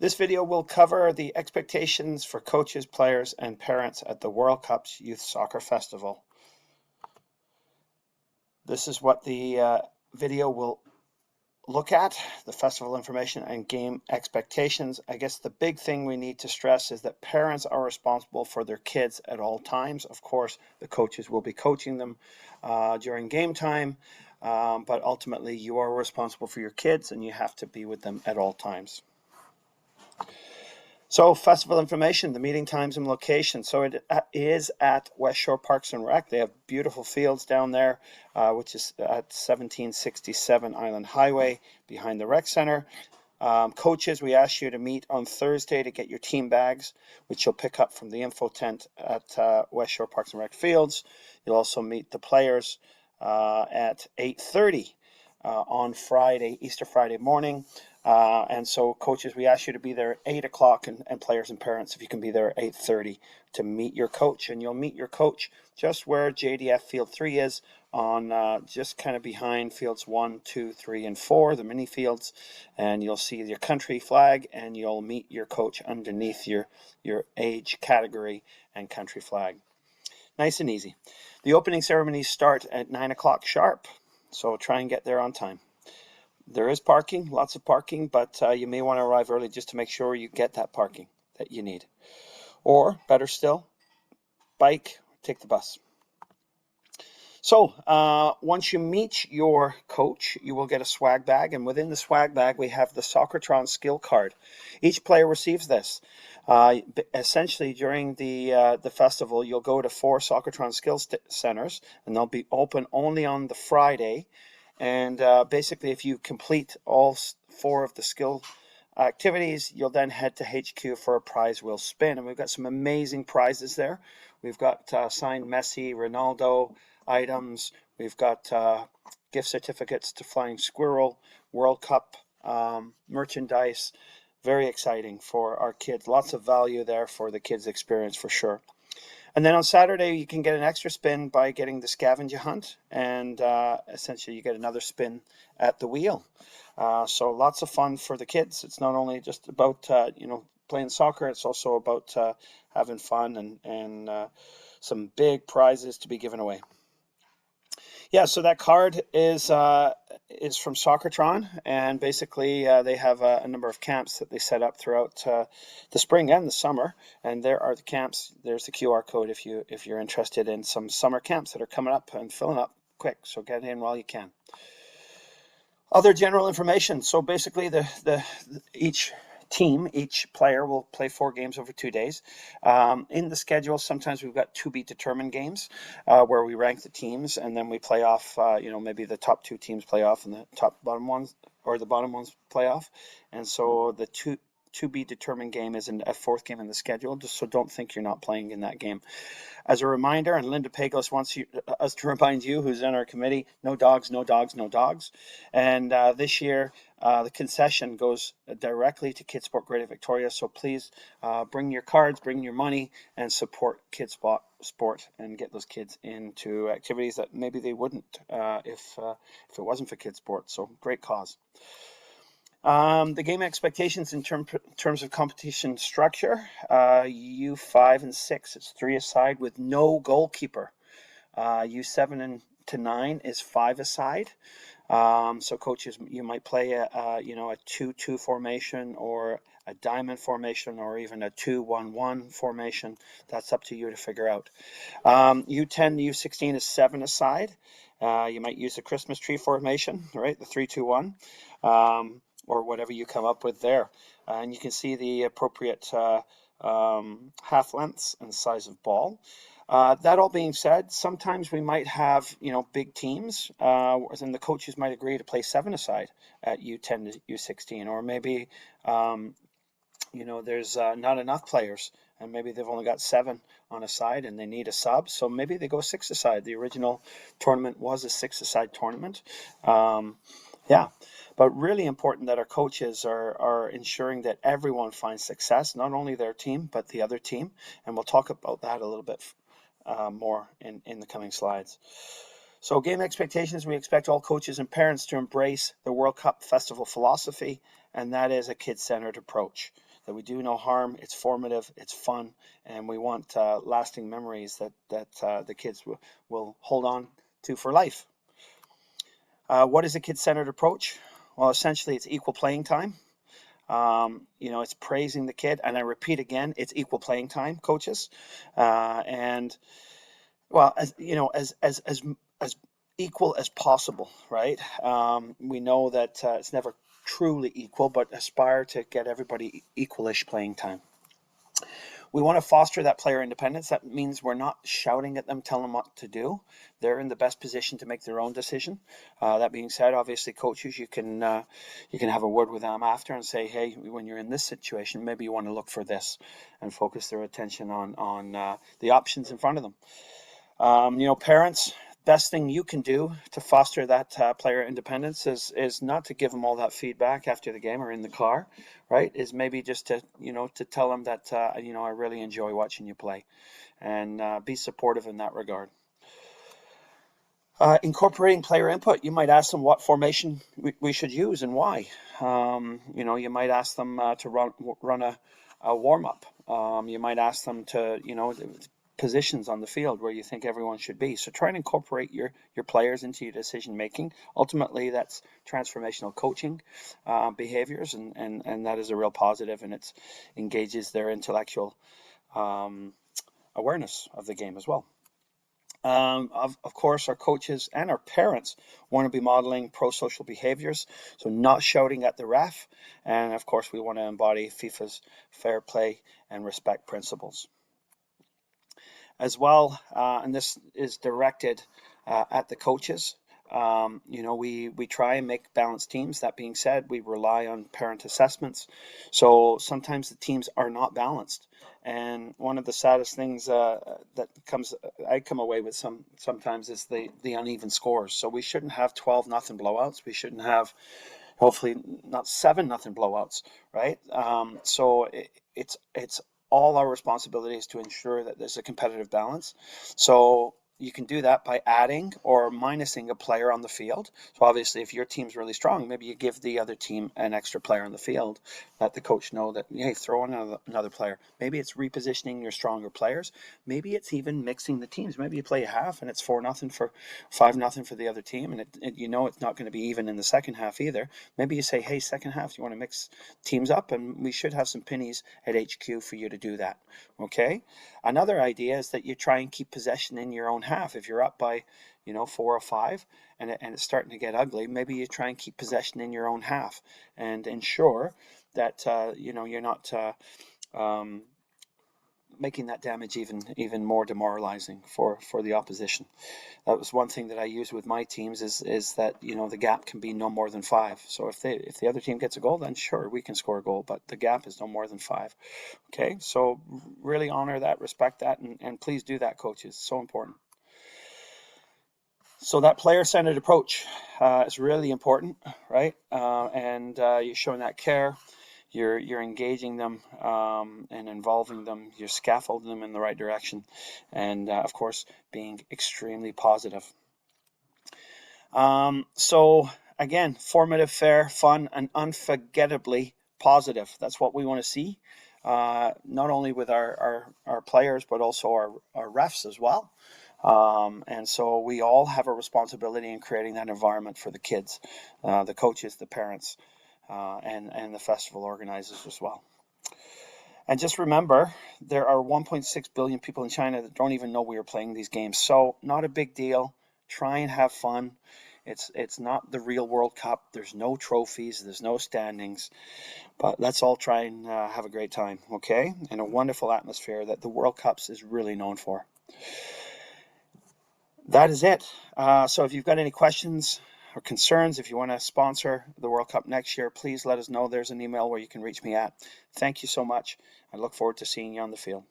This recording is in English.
This video will cover the expectations for coaches, players, and parents at the World Cup's Youth Soccer Festival. This is what the video will look at, the festival information and game expectations. I guess the big thing we need to stress is that parents are responsible for their kids at all times. Of course, the coaches will be coaching them during game time, but ultimately you are responsible for your kids and you have to be with them at all times. So festival information, the meeting times and location. So it is at Westshore Parks Rec. They have beautiful fields down there, which is at 1767 Island Highway behind the rec center. Coaches, we ask you to meet on Thursday to get your team bags, which you'll pick up from the info tent at Westshore Parks Rec Fields. You'll also meet the players at 8:30 on Friday, Easter Friday morning. And so coaches, we ask you to be there at 8 o'clock and players and parents, if you can be there at 8:30 to meet your coach. And you'll meet your coach just where JDF Field 3 is, on just kind of behind fields 1, 2, 3, and 4, the mini fields. And you'll see your country flag and you'll meet your coach underneath your age category and country flag. Nice and easy. The opening ceremonies start at 9 o'clock sharp, so try and get there on time. There is parking, lots of parking, but you may want to arrive early just to make sure you get that parking that you need. Or, better still, bike, take the bus. So, once you meet your coach, you will get a swag bag, and within the swag bag, we have the Soccertron skill card. Each player receives this. Essentially, during the festival, you'll go to 4 Soccertron skill centers, and they'll be open only on the Friday. And basically, if you complete all 4 of the skill activities, you'll then head to HQ for a prize wheel spin. And we've got some amazing prizes there. We've got signed Messi, Ronaldo items. We've got gift certificates to Flying Squirrel, World Cup merchandise. Very exciting for our kids. Lots of value there for the kids' experience for sure. And then on Saturday, you can get an extra spin by getting the scavenger hunt, and essentially you get another spin at the wheel. So lots of fun for the kids. It's not only just about playing soccer, it's also about having fun and some big prizes to be given away. Yeah, so that card is from Soccertron, and basically they have a number of camps that they set up throughout the spring and the summer. And there are the camps. There's the QR code if you're interested in some summer camps that are coming up and filling up quick. So get in while you can. Other general information. So basically, each player will play 4 games over 2 days. In the schedule, sometimes we've got to be determined games where we rank the teams, and then we play off, maybe the top 2 teams play off and the bottom ones play off. And so the to be determined game is a 4th game in the schedule, just so don't think you're not playing in that game. As a reminder, and Linda Pagos wants us to remind you, who's in our committee, no dogs, no dogs, no dogs. And this year, the concession goes directly to Kids Sport Greater Victoria. So please bring your cards, bring your money, and support Kids Sport and get those kids into activities that maybe they wouldn't if it wasn't for Kids Sport. So great cause. The game expectations in terms of competition structure, U5 and 6, it's 3 aside with no goalkeeper. U7 to 9 is 5 aside. So coaches, you might play a 2-2 formation, or a diamond formation, or even a 2-1-1 formation. That's up to you to figure out. U10 to U16 is 7 aside. You might use the Christmas tree formation, right? The 3-2-1. Or whatever you come up with there. And you can see the appropriate half lengths and size of ball. That all being said, sometimes we might have, big teams, and the coaches might agree to play 7 aside at U10 to U16, or maybe, there's not enough players, and maybe they've only got 7 on a side and they need a sub, so maybe they go 6 aside. The original tournament was a 6 aside tournament. But really important that our coaches are ensuring that everyone finds success, not only their team, but the other team. And we'll talk about that a little bit more in the coming slides. So game expectations, we expect all coaches and parents to embrace the World Cup Festival philosophy, and that is a kid-centered approach. that we do no harm. It's formative, it's fun, and we want lasting memories that the kids will hold on to for life. What is a kid-centered approach? Well, essentially, it's equal playing time. It's praising the kid, and I repeat again, it's equal playing time, coaches, and well, as equal as possible, right? We know that it's never truly equal, but aspire to get everybody equalish playing time. We want to foster that player independence. That means we're not shouting at them, telling them what to do. They're in the best position to make their own decision. That being said, obviously, coaches, you can have a word with them after and say, hey, when you're in this situation, maybe you want to look for this, and focus their attention on the options in front of them. Parents, best thing you can do to foster that player independence is not to give them all that feedback after the game or in the car, right? Is maybe just to tell them that I really enjoy watching you play, and be supportive in that regard. Incorporating player input, you might ask them what formation we should use and why. You might ask them to run a warm up. You might ask them to positions on the field where you think everyone should be. So try and incorporate your players into your decision making. Ultimately, that's transformational coaching behaviors, and that is a real positive, and it engages their intellectual awareness of the game as well. Of course, our coaches and our parents want to be modeling pro-social behaviors, so not shouting at the ref. And of course, we want to embody FIFA's fair play and respect principles as well. And this is directed at the coaches. We try and make balanced teams. That being said, we rely on parent assessments. So sometimes the teams are not balanced. And one of the saddest things I come away with sometimes is the uneven scores. So we shouldn't have 12-0 blowouts. We shouldn't have, hopefully, not 7-0 blowouts, right? So it's all our responsibilities to ensure that there's a competitive balance. So you can do that by adding or minusing a player on the field. So obviously, if your team's really strong, maybe you give the other team an extra player on the field. Let the coach know that, hey, throw in another player. Maybe it's repositioning your stronger players. Maybe it's even mixing the teams. Maybe you play a half and it's 4-0 for 5-0 for the other team, and it's not going to be even in the second half either. Maybe you say, hey, second half, you want to mix teams up, and we should have some pennies at HQ for you to do that. Okay. Another idea is that you try and keep possession in your own half. If you're up by 4 or 5 and it's starting to get ugly, maybe you try and keep possession in your own half and ensure that you're not making that damage even more demoralizing for the opposition. That was one thing that I use with my teams is that the gap can be no more than 5. So if the other team gets a goal, then sure, we can score a goal, but the gap is no more than 5. Okay, so really honor that, respect that, and please do that, coaches. So important. So that player-centered approach is really important, right? And you're showing that care. You're engaging them and involving them. You're scaffolding them in the right direction, and of course, being extremely positive. So again, formative, fair, fun, and unforgettably positive. That's what we want to see, not only with our players, but also our refs as well. And so we all have a responsibility in creating that environment for the kids, the coaches, the parents, and the festival organizers as well. And just remember, there are 1.6 billion people in China that don't even know we are playing these games. So not a big deal. Try and have fun. It's not the real World Cup. There's no trophies. There's no standings. But let's all try and have a great time, okay? In a wonderful atmosphere that the World Cups is really known for. That is it. So if you've got any questions or concerns, if you want to sponsor the World Cup next year, please let us know. There's an email where you can reach me at. Thank you so much. I look forward to seeing you on the field.